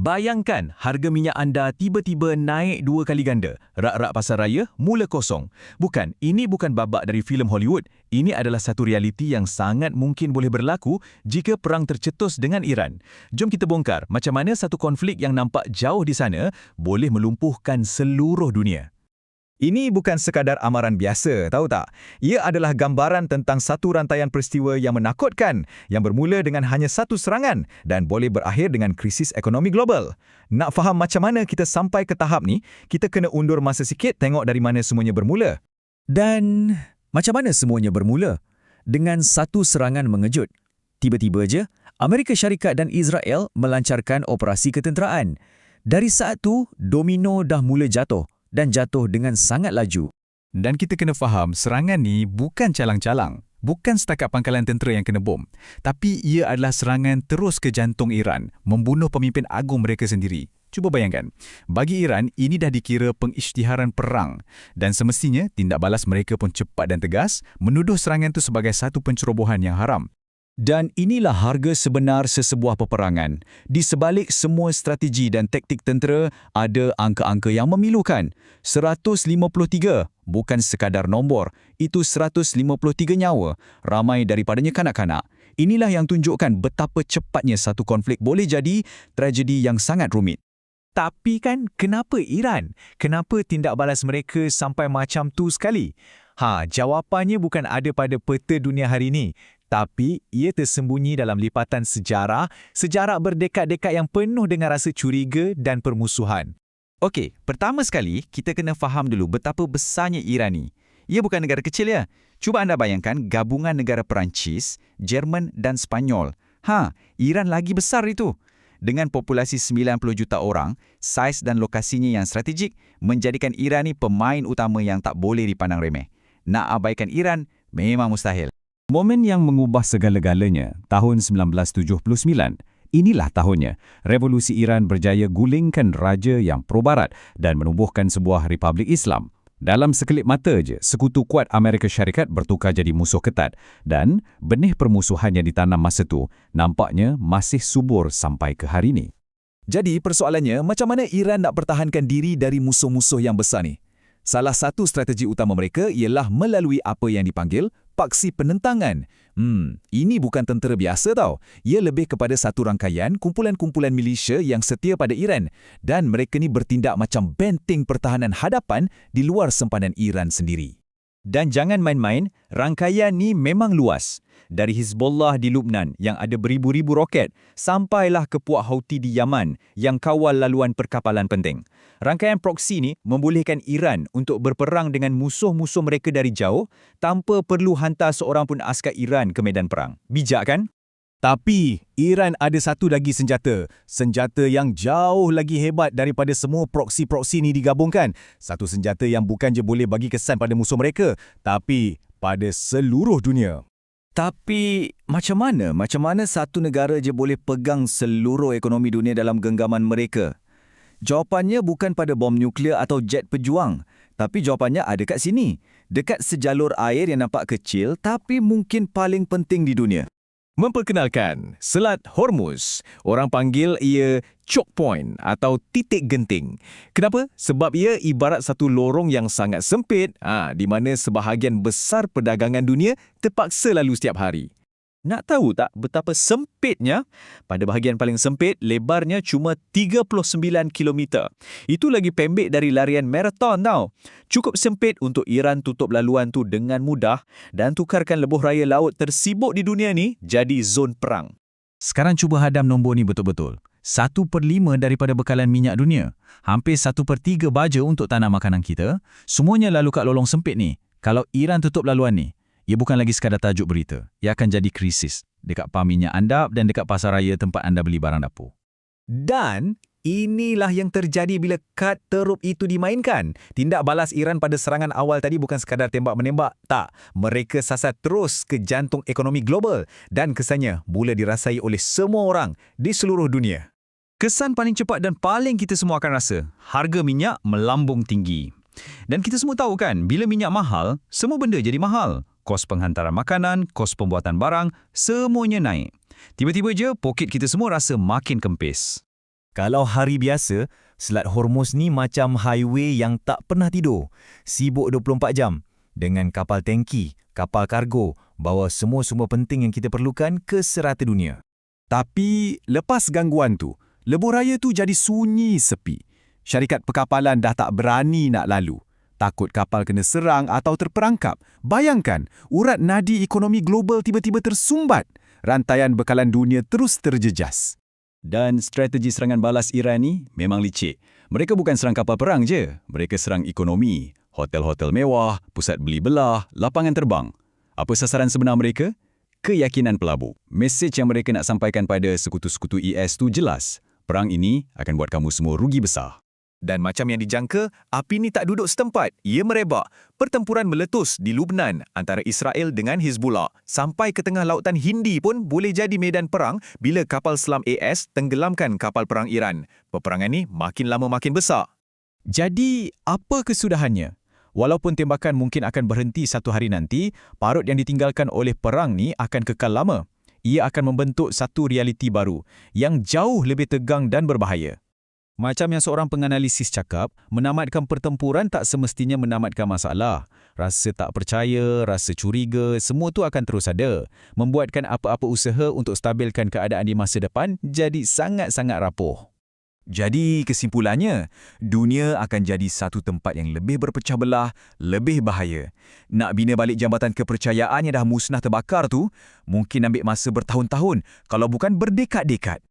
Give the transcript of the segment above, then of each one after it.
Bayangkan harga minyak anda tiba-tiba naik 2 kali ganda. Rak-rak pasar raya mula kosong. Bukan, ini bukan babak dari filem Hollywood. Ini adalah satu realiti yang sangat mungkin boleh berlaku jika perang tercetus dengan Iran. Jom kita bongkar macam mana satu konflik yang nampak jauh di sana boleh melumpuhkan seluruh dunia. Ini bukan sekadar amaran biasa, tahu tak? Ia adalah gambaran tentang satu rantaian peristiwa yang menakutkan, yang bermula dengan hanya satu serangan dan boleh berakhir dengan krisis ekonomi global. Nak faham macam mana kita sampai ke tahap ni, kita kena undur masa sikit tengok dari mana semuanya bermula. Dan macam mana semuanya bermula? Dengan satu serangan mengejut. Tiba-tiba je, Amerika Syarikat dan Israel melancarkan operasi ketenteraan. Dari saat tu, domino dah mula jatuh. Dan jatuh dengan sangat laju. Dan kita kena faham, serangan ni bukan calang-calang. Bukan setakat pangkalan tentera yang kena bom. Tapi ia adalah serangan terus ke jantung Iran, membunuh pemimpin agung mereka sendiri. Cuba bayangkan, bagi Iran, ini dah dikira pengisytiharan perang. Dan semestinya, tindak balas mereka pun cepat dan tegas, menuduh serangan itu sebagai satu pencerobohan yang haram. Dan inilah harga sebenar sesebuah peperangan. Di sebalik semua strategi dan taktik tentera, ada angka-angka yang memilukan. 153 bukan sekadar nombor, itu 153 nyawa, ramai daripadanya kanak-kanak. Inilah yang tunjukkan betapa cepatnya satu konflik boleh jadi tragedi yang sangat rumit. Tapi kan, kenapa Iran? Kenapa tindak balas mereka sampai macam tu sekali? Jawapannya bukan ada pada peta dunia hari ini. Tapi, ia tersembunyi dalam lipatan sejarah berdekad-dekad yang penuh dengan rasa curiga dan permusuhan. Okey, pertama sekali, kita kena faham dulu betapa besarnya Iran ni. Ia bukan negara kecil ya. Cuba anda bayangkan gabungan negara Perancis, Jerman dan Spanyol. Iran lagi besar itu. Dengan populasi 90 juta orang, saiz dan lokasinya yang strategik menjadikan Iran ni pemain utama yang tak boleh dipandang remeh. Nak abaikan Iran memang mustahil. Momen yang mengubah segala-galanya, tahun 1979, inilah tahunnya. Revolusi Iran berjaya gulingkan raja yang pro-barat dan menubuhkan sebuah republik Islam. Dalam sekelip mata je, sekutu kuat Amerika Syarikat bertukar jadi musuh ketat dan benih permusuhan yang ditanam masa tu nampaknya masih subur sampai ke hari ini. Jadi persoalannya, macam mana Iran nak pertahankan diri dari musuh-musuh yang besar ni? Salah satu strategi utama mereka ialah melalui apa yang dipanggil paksi penentangan. Ini bukan tentera biasa tau. Ia lebih kepada satu rangkaian kumpulan-kumpulan milisya yang setia pada Iran dan mereka ni bertindak macam benteng pertahanan hadapan di luar sempadan Iran sendiri. Dan jangan main-main, rangkaian ni memang luas. Dari Hizbullah di Lubnan yang ada beribu-ribu roket, sampailah ke puak Houthi di Yaman yang kawal laluan perkapalan penting. Rangkaian proksi ni membolehkan Iran untuk berperang dengan musuh-musuh mereka dari jauh tanpa perlu hantar seorang pun askar Iran ke medan perang. Bijak kan? Tapi, Iran ada satu lagi senjata. Senjata yang jauh lagi hebat daripada semua proksi-proksi ni digabungkan. Satu senjata yang bukan je boleh bagi kesan pada musuh mereka, tapi pada seluruh dunia. Tapi, macam mana satu negara je boleh pegang seluruh ekonomi dunia dalam genggaman mereka? Jawapannya bukan pada bom nuklear atau jet pejuang. Tapi jawapannya ada kat sini. Dekat sejalur air yang nampak kecil tapi mungkin paling penting di dunia. Memperkenalkan, Selat Hormuz. Orang panggil ia choke point atau titik genting. Kenapa? Sebab ia ibarat satu lorong yang sangat sempit, di mana sebahagian besar perdagangan dunia terpaksa lalu setiap hari. Nak tahu tak betapa sempitnya? Pada bahagian paling sempit, lebarnya cuma 39 km. Itu lagi pendek dari larian maraton tau. Cukup sempit untuk Iran tutup laluan tu dengan mudah dan tukarkan lebuh raya laut tersibuk di dunia ni jadi zon perang. Sekarang cuba hadam nombor ni betul-betul. 1/5 daripada bekalan minyak dunia. Hampir 1/3 baja untuk tanam makanan kita. Semuanya lalu kat lolong sempit ni. Kalau Iran tutup laluan ni, ia bukan lagi sekadar tajuk berita. Ia akan jadi krisis dekat pam minyak anda dan dekat pasar raya tempat anda beli barang dapur. Dan inilah yang terjadi bila kad teruk itu dimainkan. Tindak balas Iran pada serangan awal tadi bukan sekadar tembak-menembak. Tak, mereka sasar terus ke jantung ekonomi global dan kesannya mula dirasai oleh semua orang di seluruh dunia. Kesan paling cepat dan paling kita semua akan rasa, harga minyak melambung tinggi. Dan kita semua tahu kan, bila minyak mahal, semua benda jadi mahal. Kos penghantaran makanan, kos pembuatan barang, semuanya naik. Tiba-tiba je, poket kita semua rasa makin kempis. Kalau hari biasa, Selat Hormuz ni macam highway yang tak pernah tidur. Sibuk 24 jam. Dengan kapal tanki, kapal kargo, bawa semua-semua penting yang kita perlukan ke serata dunia. Tapi lepas gangguan tu, lebuh raya tu jadi sunyi sepi. Syarikat perkapalan dah tak berani nak lalu. Takut kapal kena serang atau terperangkap. Bayangkan, urat nadi ekonomi global tiba-tiba tersumbat. Rantaian bekalan dunia terus terjejas. Dan strategi serangan balas Iran ni memang licik. Mereka bukan serang kapal perang je, mereka serang ekonomi, hotel-hotel mewah, pusat beli belah, lapangan terbang. Apa sasaran sebenar mereka? Keyakinan pelabur. Mesej yang mereka nak sampaikan pada sekutu-sekutu IS tu jelas. Perang ini akan buat kamu semua rugi besar. Dan macam yang dijangka, api ni tak duduk setempat. Ia merebak. Pertempuran meletus di Lubnan antara Israel dengan Hizbullah. Sampai ke tengah lautan Hindi pun boleh jadi medan perang bila kapal selam AS tenggelamkan kapal perang Iran. Peperangan ni makin lama makin besar. Jadi, apa kesudahannya? Walaupun tembakan mungkin akan berhenti satu hari nanti, parut yang ditinggalkan oleh perang ni akan kekal lama. Ia akan membentuk satu realiti baru yang jauh lebih tegang dan berbahaya. Macam yang seorang penganalisis cakap, menamatkan pertempuran tak semestinya menamatkan masalah. Rasa tak percaya, rasa curiga, semua tu akan terus ada. Membuatkan apa-apa usaha untuk stabilkan keadaan di masa depan jadi sangat-sangat rapuh. Jadi kesimpulannya, dunia akan jadi satu tempat yang lebih berpecah belah, lebih bahaya. Nak bina balik jambatan kepercayaan yang dah musnah terbakar tu, mungkin ambil masa bertahun-tahun, kalau bukan berdekad-dekad.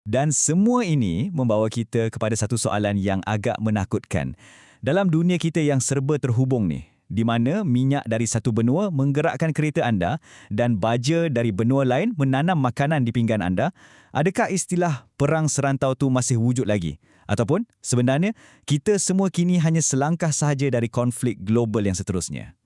Dan semua ini membawa kita kepada satu soalan yang agak menakutkan. Dalam dunia kita yang serba terhubung ni, di mana minyak dari satu benua menggerakkan kereta anda dan baja dari benua lain menanam makanan di pinggan anda, adakah istilah perang serantau tu masih wujud lagi? Ataupun sebenarnya kita semua kini hanya selangkah sahaja dari konflik global yang seterusnya?